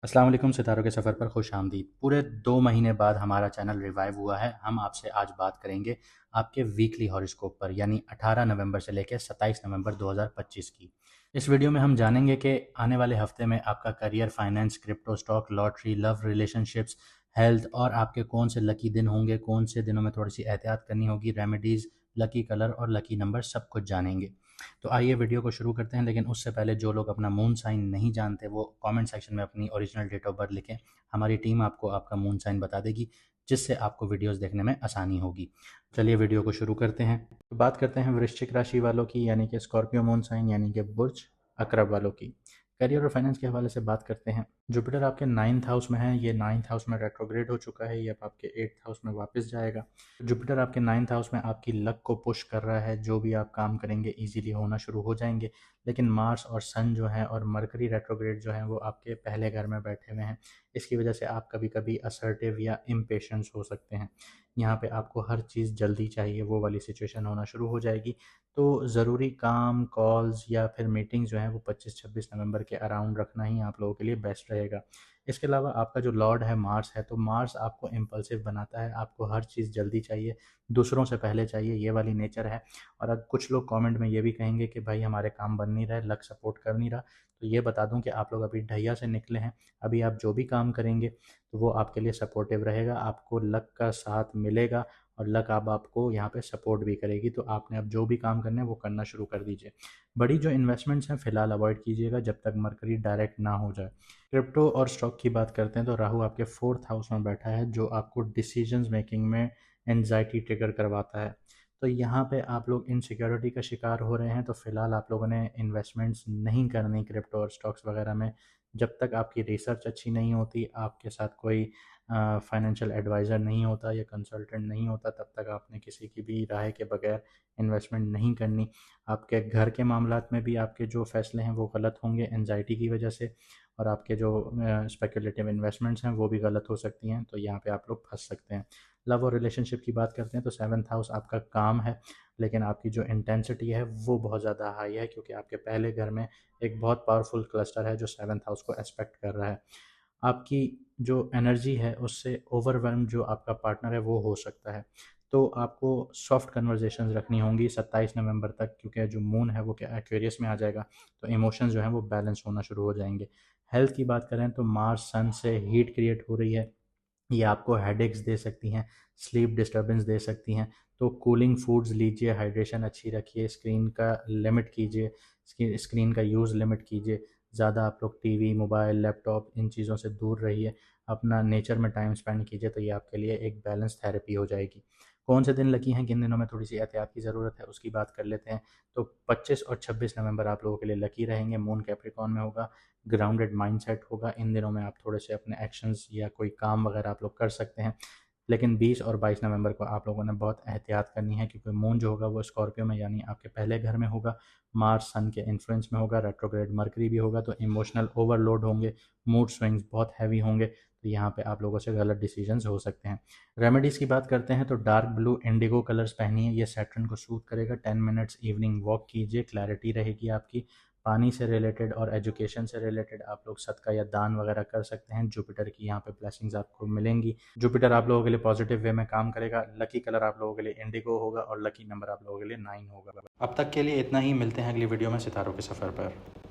अस्सलाम वालेकुम। सितारों के सफ़र पर खुश आमदीद। पूरे 2 महीने बाद हमारा चैनल रिवाइव हुआ है। हम आपसे आज बात करेंगे आपके वीकली हॉरोस्कोप पर, यानी 18 नवंबर से लेकर 27 नवंबर 2025 की। इस वीडियो में हम जानेंगे कि आने वाले हफ्ते में आपका career, finance, crypto, stock, lottery, love, relationships, health और आपके कौन से लकी दिन होंगे, कौन से दिनों में थोड़ी सी एहतियात करनी होगी, रेमेडीज़, लकी कलर और लकी नंबर सब कुछ जानेंगे। तो आइए वीडियो को शुरू करते हैं, लेकिन उससे पहले जो लोग अपना मून साइन नहीं जानते वो कमेंट सेक्शन में अपनी ओरिजिनल डेट ऑफ बर्थ लिखें। हमारी टीम आपको आपका मून साइन बता देगी, जिससे आपको वीडियोस देखने में आसानी होगी। चलिए वीडियो को शुरू करते हैं। तो बात करते हैं वृश्चिक राशि वालों की, यानी कि स्कॉर्पियो मून साइन, यानी कि बुर्ज अकरब वालों की। करियर और फाइनेंस के हवाले से बात करते हैं। जुपिटर आपके 9th हाउस में है। ये 9th हाउस में रेट्रोग्रेड हो चुका है। ये अब आपके 8th हाउस में वापस जाएगा। जुपिटर आपके 9th हाउस में आपकी लक को पुश कर रहा है। जो भी आप काम करेंगे इजीली होना शुरू हो जाएंगे। लेकिन मार्स और सन जो है और मरकरी रेट्रोग्रेड जो है वो आपके पहले घर में बैठे हुए हैं। इसकी वजह से आप कभी कभी असर्टिव या इम्पेशेंस हो सकते हैं। यहाँ पे आपको हर चीज़ जल्दी चाहिए, वो वाली सिचुएशन होना शुरू हो जाएगी। तो ज़रूरी काम, कॉल्स या फिर मीटिंग जो है वो 25-26 नवंबर के अराउंड रखना ही आप लोगों के लिए बेस्ट रहेगा। इसके अलावा आपका जो लॉर्ड है मार्स है, तो मार्स आपको इम्पल्सिव बनाता है। आपको हर चीज़ जल्दी चाहिए, दूसरों से पहले चाहिए, ये वाली नेचर है। और अब कुछ लोग कमेंट में ये भी कहेंगे कि भाई हमारे काम बन नहीं रहा है, लक सपोर्ट कर नहीं रहा। तो ये बता दूं कि आप लोग अभी ढैया से निकले हैं। अभी आप जो भी काम करेंगे तो वो आपके लिए सपोर्टिव रहेगा, आपको लक का साथ मिलेगा और लक अब आपको यहाँ पे सपोर्ट भी करेगी। तो आपने अब जो भी काम करने हैं वो करना शुरू कर दीजिए। बड़ी जो इन्वेस्टमेंट्स हैं फ़िलहाल अवॉइड कीजिएगा जब तक मरकरी डायरेक्ट ना हो जाए। क्रिप्टो और स्टॉक की बात करते हैं तो राहु आपके 4th हाउस में बैठा है, जो आपको डिसीजंस मेकिंग में एनजाइटी ट्रिगर करवाता है। तो यहाँ पे आप लोग इनसिक्योरिटी का शिकार हो रहे हैं। तो फिलहाल आप लोगों ने इन्वेस्टमेंट्स नहीं करनी क्रिप्टो और स्टॉक्स वगैरह में, जब तक आपकी रिसर्च अच्छी नहीं होती, आपके साथ कोई फाइनेंशियल एडवाइज़र नहीं होता या कंसल्टेंट नहीं होता, तब तक आपने किसी की भी राय के बगैर इन्वेस्टमेंट नहीं करनी। आपके घर के मामलात में भी आपके जो फैसले हैं वो गलत होंगे एनजाइटी की वजह से, और आपके जो स्पेकुलेटिव इन्वेस्टमेंट्स हैं वो भी गलत हो सकती हैं। तो यहाँ पे आप लोग फंस सकते हैं। लव और रिलेशनशिप की बात करते हैं तो 7th हाउस आपका काम है, लेकिन आपकी जो इंटेंसिटी है वो बहुत ज़्यादा हाई है, क्योंकि आपके पहले घर में एक बहुत पावरफुल क्लस्टर है जो 7th हाउस को एस्पेक्ट कर रहा है। आपकी जो एनर्जी है उससे ओवरवेल्म जो आपका पार्टनर है वो हो सकता है। तो आपको सॉफ्ट कन्वर्जेशंस रखनी होंगी 27 नवंबर तक, क्योंकि जो मून है वो क्या एक्वेरियस में आ जाएगा। तो इमोशंस जो हैं वो बैलेंस होना शुरू हो जाएंगे। हेल्थ की बात करें तो मार्स सन से हीट क्रिएट हो रही है। ये आपको हेडेक्स दे सकती हैं, स्लीप डिस्टर्बेंस दे सकती हैं। तो कूलिंग फूड्स लीजिए, हाइड्रेशन अच्छी रखिए, स्क्रीन का लिमिट कीजिए, स्क्रीन का यूज़ लिमिट कीजिए। ज़्यादा आप लोग टीवी, मोबाइल, लैपटॉप इन चीज़ों से दूर रहिए। अपना नेचर में टाइम स्पेंड कीजिए, तो ये आपके लिए एक बैलेंस थेरेपी हो जाएगी। कौन से दिन लकी हैं, किन दिनों में थोड़ी सी एहतियात की ज़रूरत है, उसकी बात कर लेते हैं। तो 25 और 26 नवंबर आप लोगों के लिए लकी रहेंगे। मून कैप्रिकॉन में होगा, ग्राउंडेड माइंडसेट होगा। इन दिनों में आप थोड़े से अपने एक्शंस या कोई काम वगैरह आप लोग कर सकते हैं। लेकिन 20 और 22 नवंबर को आप लोगों ने बहुत एहतियात करनी है, क्योंकि मून जो होगा वो स्कॉर्पियो में, यानी आपके पहले घर में होगा। मार्स सन के इन्फ्लुएंस में होगा, रेट्रोग्रेड मरकरी भी होगा। तो इमोशनल ओवरलोड होंगे, मूड स्विंग्स बहुत हैवी होंगे। तो यहाँ पे आप लोगों से गलत डिसीजंस हो सकते हैं। रेमेडीज़ की बात करते हैं तो डार्क ब्लू इंडिगो कलर्स पहनिए, ये सैटर्न को सूट करेगा। 10 मिनट्स इवनिंग वॉक कीजिए, क्लैरिटी रहेगी आपकी। पानी से रिलेटेड और एजुकेशन से रिलेटेड आप लोग सदका या दान वगैरह कर सकते हैं। जुपिटर की यहाँ पे ब्लेसिंग्स आपको मिलेंगी। जुपिटर आप लोगों के लिए पॉजिटिव वे में काम करेगा। लकी कलर आप लोगों के लिए इंडिगो होगा और लकी नंबर आप लोगों के लिए 9 होगा। अब तक के लिए इतना ही। मिलते हैं अगली वीडियो में सितारों के सफ़र पर।